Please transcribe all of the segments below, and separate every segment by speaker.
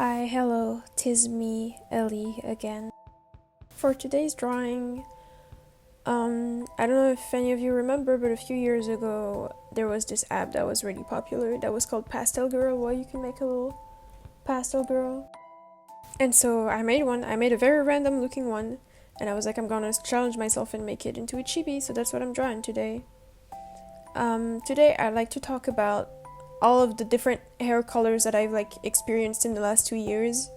Speaker 1: Hi, hello, 'tis me, Ellie, again. For today's drawing, I don't know if any of you remember, but a few years ago, there was this app that was really popular that was called Pastel Girl, where you can make a little pastel girl. And so I made one. I made a very random looking one, and I was like, I'm gonna challenge myself and make it into a chibi, so that's what I'm drawing today. Today I'd like to talk about all of the different hair colors that I've experienced in the last 2 years.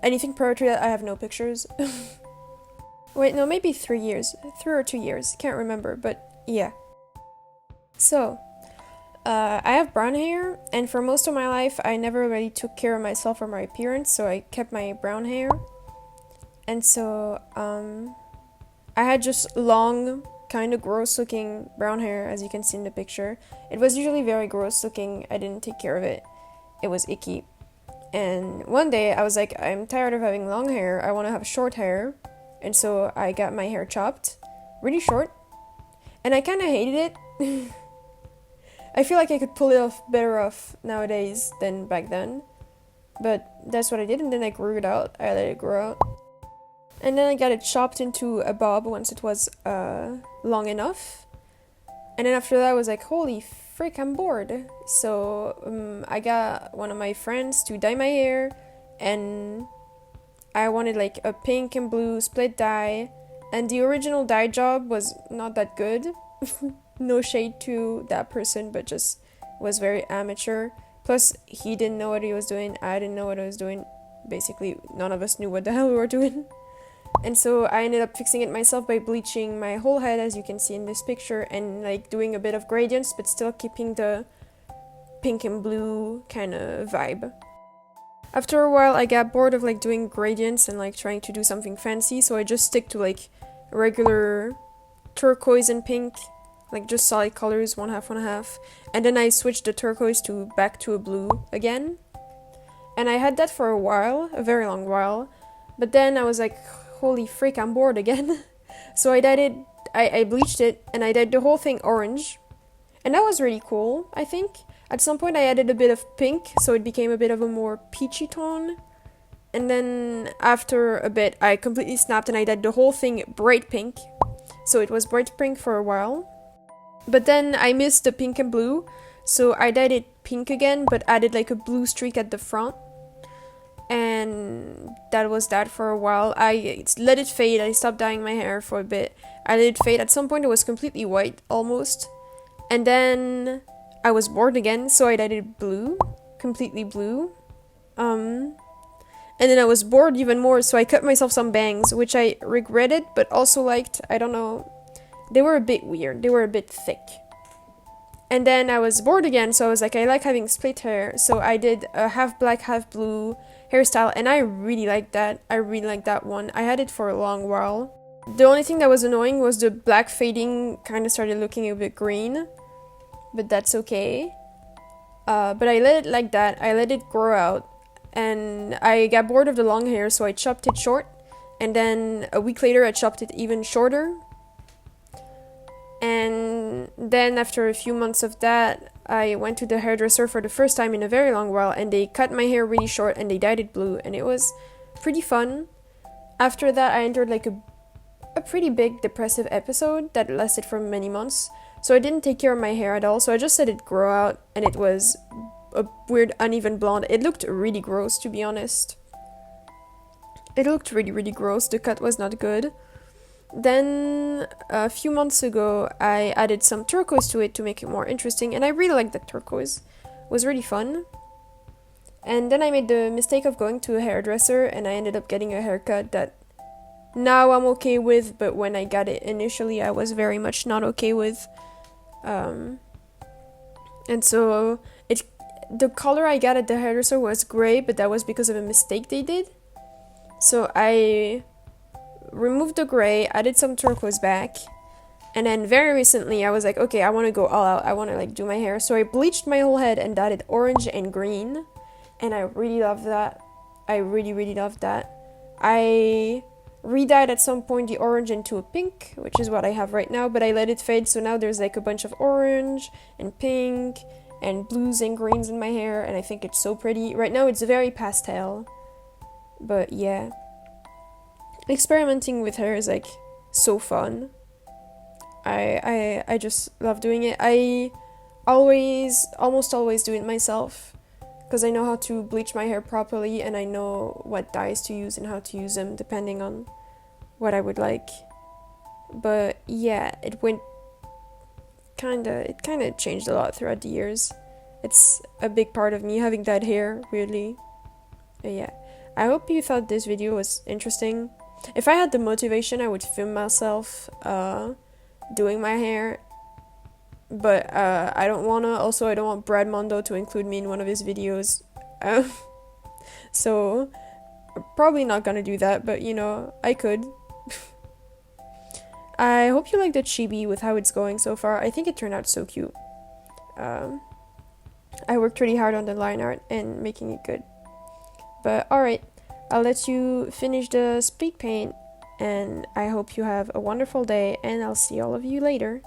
Speaker 1: Anything prior to that, I have no pictures. Wait, no, maybe 3 years. 3 or 2 years. Can't remember, but yeah. So, I have brown hair, and for most of my life, I never really took care of myself or my appearance, so I kept my brown hair. And so, I had just long, kind of gross looking brown hair, as you can see in the picture. It was usually very gross looking. I didn't take care of it. It was icky. And one day I was like, I'm tired of having long hair. I want to have short hair. And so I got my hair chopped really short. And I kind of hated it. I feel like I could pull it off better off nowadays than back then. But that's what I did. And then I grew it out. I let it grow out. And then I got it chopped into a bob once it was long enough. And then after that I was like, holy frick, I'm bored. So I got one of my friends to dye my hair, and I wanted like a pink and blue split dye, and the original dye job was not that good. No shade to that person, but just was very amateur. Plus he didn't know what he was doing, I didn't know what I was doing. Basically none of us knew what the hell we were doing. And so I ended up fixing it myself by bleaching my whole head, as you can see in this picture, and like doing a bit of gradients, but still keeping the pink and blue kind of vibe. After a while, I got bored of like doing gradients and like trying to do something fancy, so I just stick to like regular turquoise and pink, like just solid colors, 1/2, 1/2. And then I switched the turquoise back to a blue again. And I had that for a while, a very long while. But then I was like, holy frick, I'm bored again. So I dyed it, I bleached it, and I dyed the whole thing orange. And that was really cool, I think. At some point I added a bit of pink, so it became a bit of a more peachy tone. And then after a bit, I completely snapped and I dyed the whole thing bright pink. So it was bright pink for a while. But then I missed the pink and blue, so I dyed it pink again, but added like a blue streak at the front. And that was that for a while. I let it fade. I stopped dyeing my hair for a bit. I let it fade. At some point it was completely white, almost. And then I was bored again, so I dyed it blue. Completely blue. And then I was bored even more, so I cut myself some bangs, which I regretted, but also liked. I don't know. They were a bit weird. They were a bit thick. And then I was bored again, so I was like, I like having split hair. So I did a half black, half blue hairstyle, and I really liked that. I really liked that one. I had it for a long while. The only thing that was annoying was the black fading kind of started looking a bit green, but that's okay. But I let it like that. I let it grow out, and I got bored of the long hair, so I chopped it short. And then a week later, I chopped it even shorter. And then after a few months of that, I went to the hairdresser for the first time in a very long while, and they cut my hair really short and they dyed it blue, and it was pretty fun. After that, I entered like a pretty big depressive episode that lasted for many months, so I didn't take care of my hair at all, so I just let it grow out, and it was a weird uneven blonde. It looked really gross, to be honest. It looked really, really gross. The cut was not good. Then a few months ago I added some turquoise to it to make it more interesting, and I really liked that turquoise. It was really fun. And then I made the mistake of going to a hairdresser, and I ended up getting a haircut that now I'm okay with, but when I got it initially I was very much not okay with. And so the color I got at the hairdresser was gray, but that was because of a mistake they did. So I removed the gray, added some turquoise back, and then very recently I was like, okay, I want to go all out. I want to like do my hair. So I bleached my whole head and dyed it orange and green, and I really love that. I really, really love that. I redyed at some point the orange into a pink, which is what I have right now, but I let it fade, so now there's like a bunch of orange and pink and blues and greens in my hair, and I think it's so pretty. Right now it's very pastel, but yeah. Experimenting with hair is like so fun. I just love doing it. I almost always do it myself because I know how to bleach my hair properly and I know what dyes to use and how to use them depending on what I would like. But yeah, it kind of changed a lot throughout the years. It's a big part of me having that hair, weirdly. Yeah. I hope you thought this video was interesting. If I had the motivation, I would film myself doing my hair. But I don't wanna. Also, I don't want Brad Mondo to include me in one of his videos. So, I'm probably not gonna do that, but you know, I could. I hope you like the chibi with how it's going so far. I think it turned out so cute. I worked really hard on the line art and making it good. But alright, I'll let you finish the speed paint, and I hope you have a wonderful day, and I'll see all of you later.